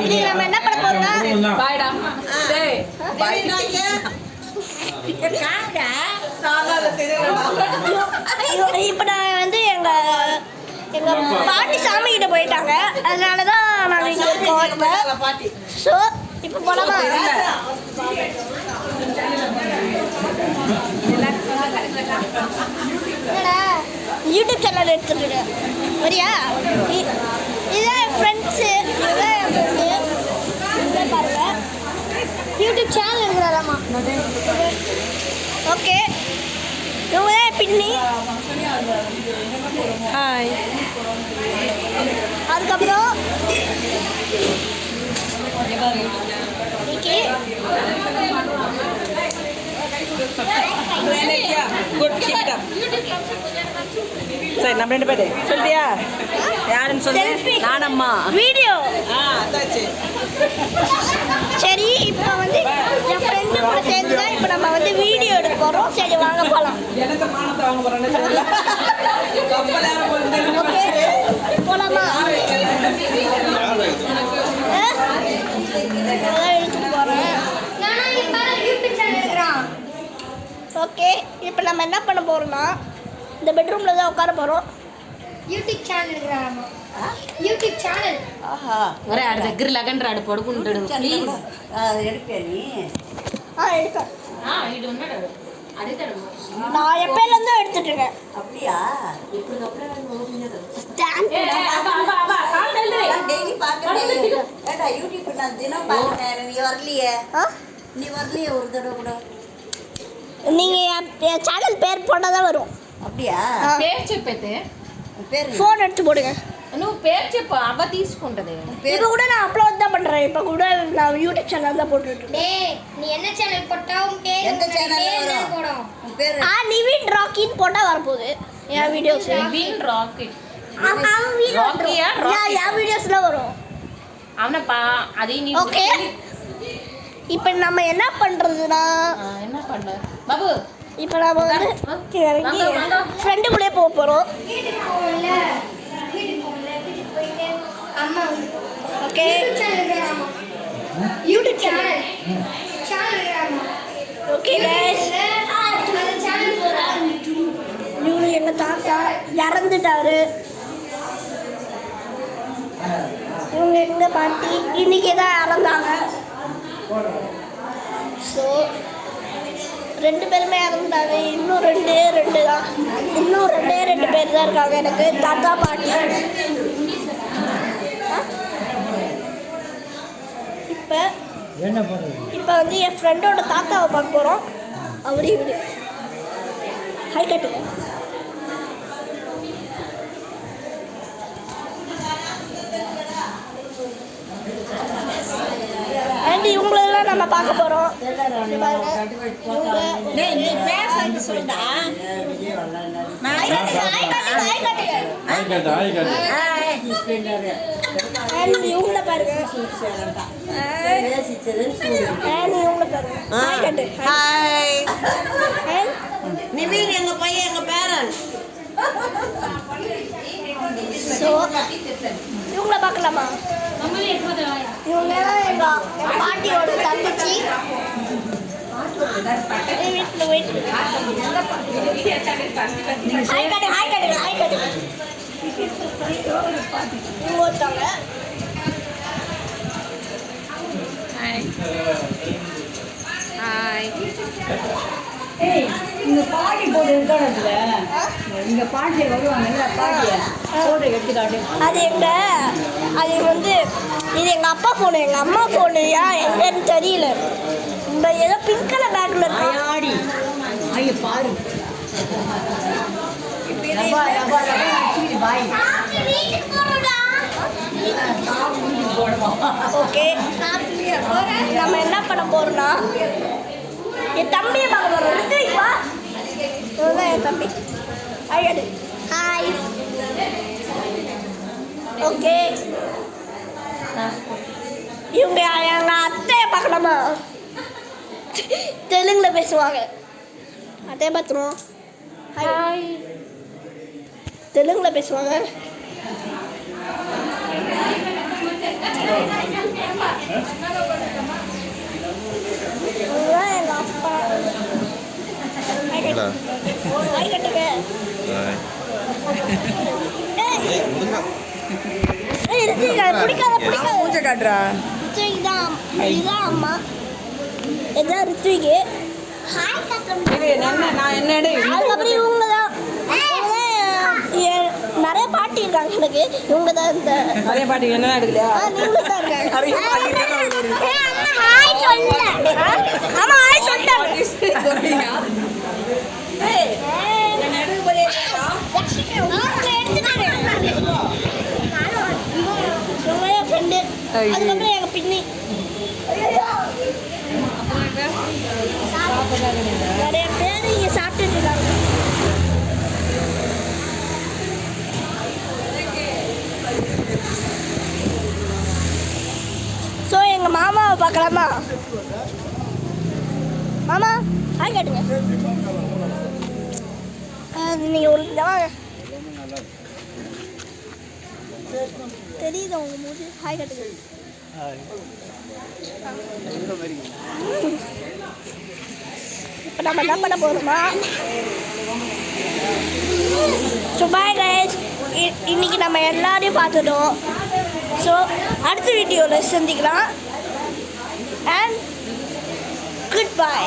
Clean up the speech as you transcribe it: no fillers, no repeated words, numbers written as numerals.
இன்னைக்கு நம்ம என்ன பண்ண போறோம்னா பாய்டா டேய் பாய் இப்போ நான் வந்து எங்க பாட்டி சாமி கிட்ட போயிட்டாங்க, அதனால தான் நாங்கள் இங்கே இருக்கோம். ஸோ இப்போ போலாமா? யூடியூப் சேனல் எடுத்துருக்கு வரியா? இதுதான் என் ஃப்ரெண்ட்ஸு, இதுதான் என் ஃப்ரெண்டு பாருங்க. யூடியூப் சேனல் இருக்கிறாராம்மா. ஓகே, இவங்க தான் பின்னி. ஹாய். அதுக்கப்புறம் இன்னைக்கு குட் கீப் அப். சரி நம்ம ரெண்டு பேரு சொல்லிட்டியா? யாருன்னு சொல்லு. நானம்மா வீடியோ. அதாச்சு. சரி, இப்போ வந்து என் ஃப்ரெண்டு கூட சேர்ந்து தான் இப்போ நம்ம வந்து வீடியோ எடுக்க போகிறோம். சரி வாங்க போகலாம். எனக்கு மானத்தை வாங்க போறேன்னு தெரியல. ஓகே போகலாமா? எடுத்துட்டு போகிறேன். ஓகே, இப்போ நம்ம என்ன பண்ண போகிறோம்னா இந்த பெட்ரூமில் தான் உட்கார போகிறோம். யூடியூப் சேனல் இருக்கிறாராமா. YouTube channel. ஆஹா ఒరే ఆడ దగ్గర లగండ్రాడు పడుకుంటాడు ప్లీజ్. எடுப்பியா நீ? எடுத்தேன். ఇడు ఉన్నాడు అడుగుతాడు. நான் எப்பயிலேருந்து எடுத்துட்டு இருக்கேன். அப்படியா? ஸ்டாண்ட் டெய்லி பார்க்கறேன். ஏடா யூடியூப் நான் தினம் பார்க்கறேன். நீ வரலையே? நீ வரலையே ஒரு தடவை கூட? நீங்கள் என் சேனல் பேர் போட்டால் தான் வரும். அப்படியா? పేరు చెప్పైతే பேர் ஃபோன் எடுத்து போடுங்க. నువ్వు పేరు చెప్పు అవ్వ తీసుకుంటది. இப்போ கூட நான் அப்லோட் தான் பண்ணுறேன். இப்போ கூட நான் யூடியூப் சேனல் தான் போட்டுட்டு. டேய், நீ என்ன சேனல் போட்டாவும் பேர் எந்த சேனல்ல வரும்? போடும். பேர் நிவின் ராக்கின்னு போட்டால் வரப்போகுது என் வீடியோஸ். విన్ రాకెట్ ராக்கியா? என் வீடியோஸ்லாம் வரும். అవునப்பா అది నీ. ஓகே, இப்போ நம்ம என்ன பண்ணுறதுன்னா என்ன பண்ண பாபு இப்போ நம்ம வந்து இறங்கி ஃப்ரெண்டு கூட போக போகிறோம். வீட்டுக்கு போகல. வீட்டுக்கு போயிட்டு அம்மா வந்து ஓகே, யூடியூப் சேனல் இருக்கிறாராமா. YouTube channel. சேனல் இருக்கிறாராமா. ஓகே கைஸ், அந்த சேனல் போடுறாங்க. இவரு எங்கள் தாத்தா இறந்துட்டாரு. இவங்க எங்கள் பாட்டி இன்னைக்கு தான் இறந்தாங்க. ஸோ ரெண்டு பேருமே இறந்துட்டாங்க. இன்னும் ரெண்டு தான், இன்னும் ரெண்டு பேர் தான் இருக்காங்க எனக்கு, தாத்தா பாட்டி. இப்போ வந்து என் ஃப்ரெண்டோட தாத்தாவை பார்க்க போகிறோம். அவரே இவரு. ஹை கட்டுங்க. அண்ட் இவங்களெல்லாம் நம்ம பார்க்க போகிறோம். இவங்கள பாருங்க. ஹாய் நிவின், எங்க பையன், எங்க பேரன். ஸோ இவங்கள பார்க்கலாமா? இவங்க எங்க பாட்டியோட தங்கச்சி. வீட்டில் ஹாய் கட்டுங்க. இவங்க ஒருத்தவங்க. ஹாய். இங்க பாட்டி போட்டு இருக்கானதுல இங்க பாட்டி வருவாங்க பாட்டிய போட்டோ எடுத்து காட்டு. அது வந்து இது எங்கள் அப்பா ஃபோனு, எங்கள் அம்மா ஃபோனு. எங்கன்னு தெரியல. இந்த ஏதோ பிங்க் கலர் பேக்கில் இருக்கு. ஆடி ஐய பாரு பாய். ஓகே, நம்ம என்ன பண்ண போறோம்னா என் தம்பியை பார்க்க போறோம். ரித்விக்வா, இதுதான் என் தம்பி. ஐயடு ஹாய். ஓகே, இவங்க எங்கள் அத்தையை பார்க்கலாமா? தெலுங்குல பேசுவாங்க. அத்தையை பார்த்துருவோம். ஹாய். தெலுங்குல பேசுவாங்க. பிடிக்காத மூஞ்ச காட்டுறா. இதான் அம்மா இதான் ரித்விக்கு. இது நான் என்ன எடு அதுக்கப்புறம் இவங்க தான் நிறைய பாட்டி இருக்காங்க எனக்கு. இவங்க தான் இந்த நிறைய பாட்டி என்ன எடுக்கலையா? நீங்களும் தான் இருக்காங்க. நிறைய பாட்டி இருக்காங்க. ஆமா ஹாய் சொல்லிட்டாங்க. அதுக்கப்புறம் எங்க பின்னி நிறைய பேர் இங்க சாப்பிட்டுட்டு இருக்காங்க. ஸோ எங்க மாமாவை பார்க்கலாமா? மாமா ஹாய் காட்டுங்க. நீங்க ஒரு வாங்க. தெரியுது உங்க மூஞ்சி. ஹாய் காட்டுங்க. இப்போ நம்ம என்ன பண்ண போகிறோமா? ஸோ பாய் கைஸ், இன்னைக்கு நம்ம எல்லாரையும் பார்த்துட்டோம். ஸோ அடுத்த வீடியோவில் சந்திக்கலாம். And good bye.